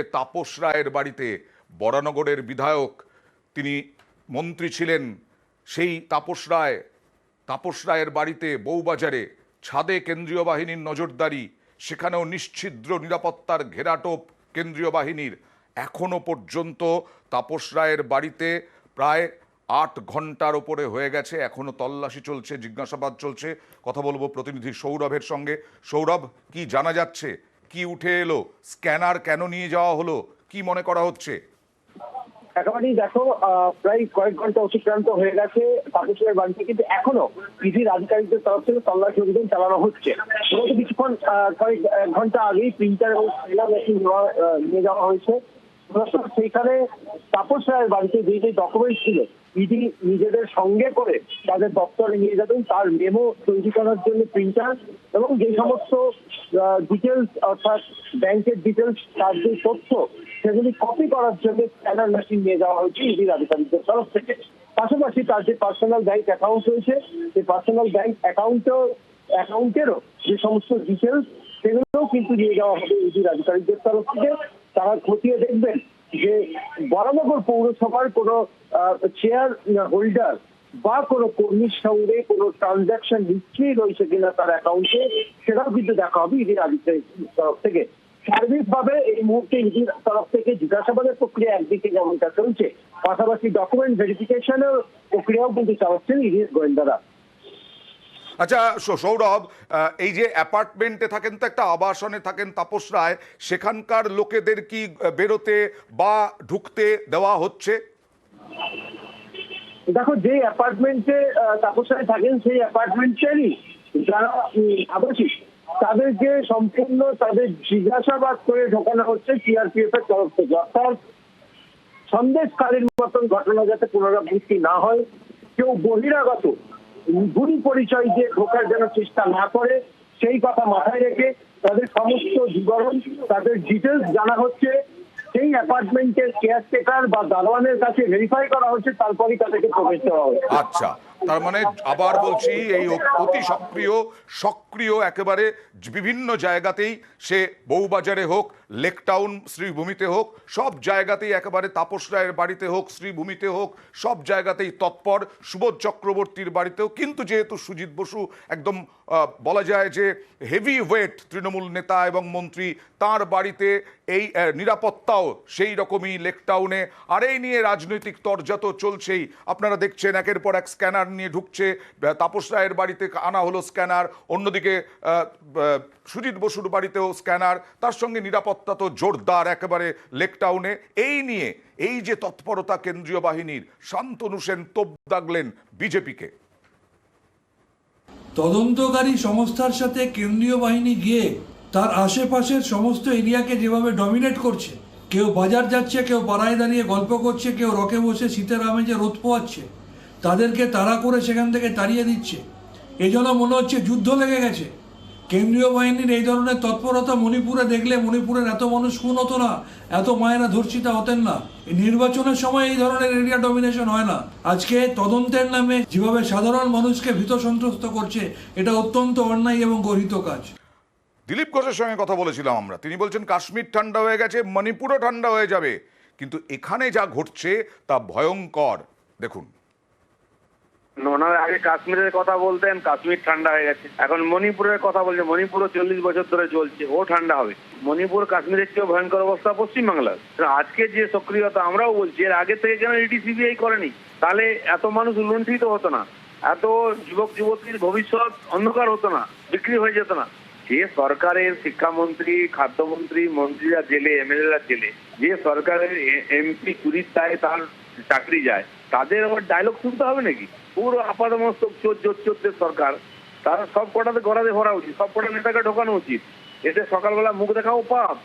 তাপস রায়ের বাড়িতে, বরানগরের বিধায়ক, তিনি মন্ত্রী ছিলেন, সেই তাপস রায়ের বাড়িতে বউবাজারে ছাদে কেন্দ্রীয় বাহিনীর নজরদারি, সেখানেও নিশ্ছিদ্র নিরাপত্তার ঘেরাটোপ কেন্দ্রীয় বাহিনীর। এখনো পর্যন্ত তাপস রায়ের বাড়িতে প্রায় 8 ঘন্টার ওপরে হয়ে গেছে, এখনো তল্লাশি চলছে, জিজ্ঞাসাবাদ চলছে। কথা বলবো প্রতিনিধি সৌরভের সঙ্গে। সৌরভ, কি জানা যাচ্ছে, কি উঠে এলো, স্ক্যানার কেন নিয়ে যাওয়া হলো, কি মনে করা হচ্ছে? একেবারেই দেখো, প্রায় কয়েক ঘন্টা অতিক্রান্ত হয়ে গেছে তাপসের বাড়িতে, কিন্তু এখনো ইডির আধিকারিকদের তরফ থেকে তল্লাশি অভিযান চালানো হচ্ছে। কিছুক্ষণ কয়েক ঘন্টা আগেই প্রিন্টার এবং স্ক্যানার মেশিন নিয়ে যাওয়া হয়েছে। সেইখানে তাপস রায়ের বাড়িতে যে যে ডকুমেন্ট ছিল ইডি নিজেদের সঙ্গে করে তাদের দপ্তরে নিয়ে যাবেন, তার মেমো তৈরি করার জন্য প্রিন্টার এবং যে সমস্ত ডিটেলস অর্থাৎ ব্যাংকের ডিটেলস, তার যে তথ্য সেগুলি কপি করার জন্য স্ক্যানার মেশিন নিয়ে যাওয়া হয়েছে ইডির আধিকারিকদের তরফ থেকে। পাশাপাশি তার যে পার্সোনাল ব্যাংক অ্যাকাউন্ট রয়েছে, সেই পার্সোনাল ব্যাংক অ্যাকাউন্টেরও যে সমস্ত ডিটেলস সেগুলোও কিন্তু নিয়ে যাওয়া হবে ইডির আধিকারিকদের তরফ থেকে। তারা খতিয়ে দেখবেন যে বরানগর পৌরসভার কোনো চেয়ার হোল্ডার বা কোনো কর্মীর সঙ্গে কোনো ট্রানজাকশন হিস্ট্রি রয়েছে কিনা তার অ্যাকাউন্টে, সেটাও কিন্তু দেখা হবে ইডির আধিকারিকদের তরফ থেকে। সার্বিকভাবে এই মুহূর্তে ইডির তরফ থেকে জিজ্ঞাসাবাদের প্রক্রিয়া একদিকে যেমনটা চলছে, পাশাপাশি ডকুমেন্ট ভেরিফিকেশনের প্রক্রিয়াও কিন্তু চালাচ্ছেন ইডির গোয়েন্দারা। আচ্ছা সৌরভ, এই যে অ্যাপার্টমেন্টে থাকেন, তো একটা আবাসনে থাকেন তাপস রায়, সেখানকার লোকেদের কি বেরোতে বা ঢুকতে দেওয়া হচ্ছে? দেখো, যে অ্যাপার্টমেন্টে তাপস রায় থাকেন সেই অ্যাপার্টমেন্টেরই যারা আবাসিক তাদেরকে সম্পূর্ণ তাদের জিজ্ঞাসাবাদ করে ঢোকানো হচ্ছে সিআরপিএফ এর তরফ থেকে। অর্থাৎ সন্দেশকারীর মতন ঘটনা যাতে পুনরাবৃত্তি না হয়, কেউ বহিরাগত ভুল পরিচয় দিয়ে ঢোকার যেন চেষ্টা না করে, সেই কথা মাথায় রেখে তাদের সমস্ত বিবরণ, তাদের ডিটেলস জানা হচ্ছে। সেই অ্যাপার্টমেন্টের কেয়ারটেকার বা দারোয়ানের কাছে ভেরিফাই করা হচ্ছে, তারপরই তাদেরকে প্রবেশ দেওয়া হচ্ছে। আচ্ছা, তার মানে আবার বলছি, এই অতি সক্রিয় একেবারে বিভিন্ন জায়গাতেই, সে বউবাজারে হোক, লেকটাউন শ্রীভূমিতে হোক, সব জায়গাতেই একেবারে তাপস রায়ের বাড়িতে হোক, শ্রীভূমিতে হোক, সব জায়গাতেই তৎপর। সুবোধ চক্রবর্তীর বাড়িতেও কিন্তু, যেহেতু সুজিত বসু একদম বলা যায় যে হেভি ওয়েট তৃণমূল নেতা এবং মন্ত্রী, তার বাড়িতে এই নিরাপত্তাও সেই রকমই লেকটাউনে। আর এই নিয়ে রাজনৈতিক তরজা তো চলছেই, আপনারা দেখছেন একের পর এক স্ক্যানার নিয়ে ঢুকছে। তাপস রায়ের বাড়িতে আনা হলো স্ক্যানার, অন্যদিকে সুজিত বসুর বাড়িতেও স্ক্যানার, তার সঙ্গে নিরাপত্তা তো জোরদার একেবারে লেকটাউনে। এই নিয়ে এই যে তৎপরতা কেন্দ্রীয় বাহিনীর, শান্তনু সেন তোপ দাগলেন বিজেপিকে। তদন্তকারী সংস্থার সাথে কেন্দ্রীয় বাহিনী গিয়ে তার আশেপাশের সমস্ত এরিয়াকে যেভাবে ডমিনেট করছে, কেউ বাজার যাচ্ছে, কেউ পাড়ায় দাঁড়িয়ে গল্প করছে, কেউ রকে বসে শীতের আমেজে রোদ পোয়াচ্ছে, তাদেরকে তাড়া করে সেখান থেকে তাড়িয়ে দিচ্ছে। এই জন্য মনে হচ্ছে যুদ্ধ লেগে গেছে। কেন্দ্রীয় বাহিনীর এই ধরনের তৎপরতা মণিপুরে দেখলে মণিপুরের এত মানুষ খুন হতো না, এত মায়েরা ধর্ষিতা হতেন না। নির্বাচনের সময় এই ধরনের এরিয়া ডমিনেশন হয় না। আজকে তদন্তের নামে যেভাবে সাধারণ মানুষকে ভীত সন্ত্রস্ত করছে, এটা অত্যন্ত অন্যায় এবং গর্হিত কাজ। দিলীপ ঘোষের সঙ্গে কথা বলেছিলাম আমরা, তিনি বলছেন কাশ্মীর ঠান্ডা হয়ে গেছে, মণিপুরও ঠান্ডা হয়ে যাবে, কিন্তু এখানে যা ঘটছে তা ভয়ঙ্কর। দেখুন, ওনার আগে কাশ্মীরের কথা বলতেন, কাশ্মীর ঠান্ডা হয়ে গেছে, এখন মণিপুরের কথা বলছে, মণিপুরও 40 বছর ধরে চলছে, ও ঠান্ডা হবে। মণিপুর কাশ্মীরের চেয়েও ভয়ঙ্কর অবস্থা পশ্চিমবাংলার। আজকে যে সক্রিয়তা, আমরাও বলছি এর আগে থেকে কেন ইডি সিবিআই করেনি, তাহলে এত মানুষ লুণ্ঠিত হতো না, এত যুবক যুবতীর ভবিষ্যৎ অন্ধকার হতো না, বিক্রি হয়ে যেত না। যে সরকারের শিক্ষামন্ত্রী, খাদ্যমন্ত্রী, মন্ত্রীরা জেলে, এমএলএরা জেলে, যে সরকারের এমপি চুরির দায়ে তার চাকরি যায়, তাদের আবার ডায়লগ শুনতে হবে নাকি? পুরো আপাতমস্তক চোদ্দের সরকার, তারা সব কটাতে গড়াতে ভরা উচিত, সব কটা নেতাকে ঢোকানো উচিত। এতে সকালবেলা মুখ দেখাও পাপ,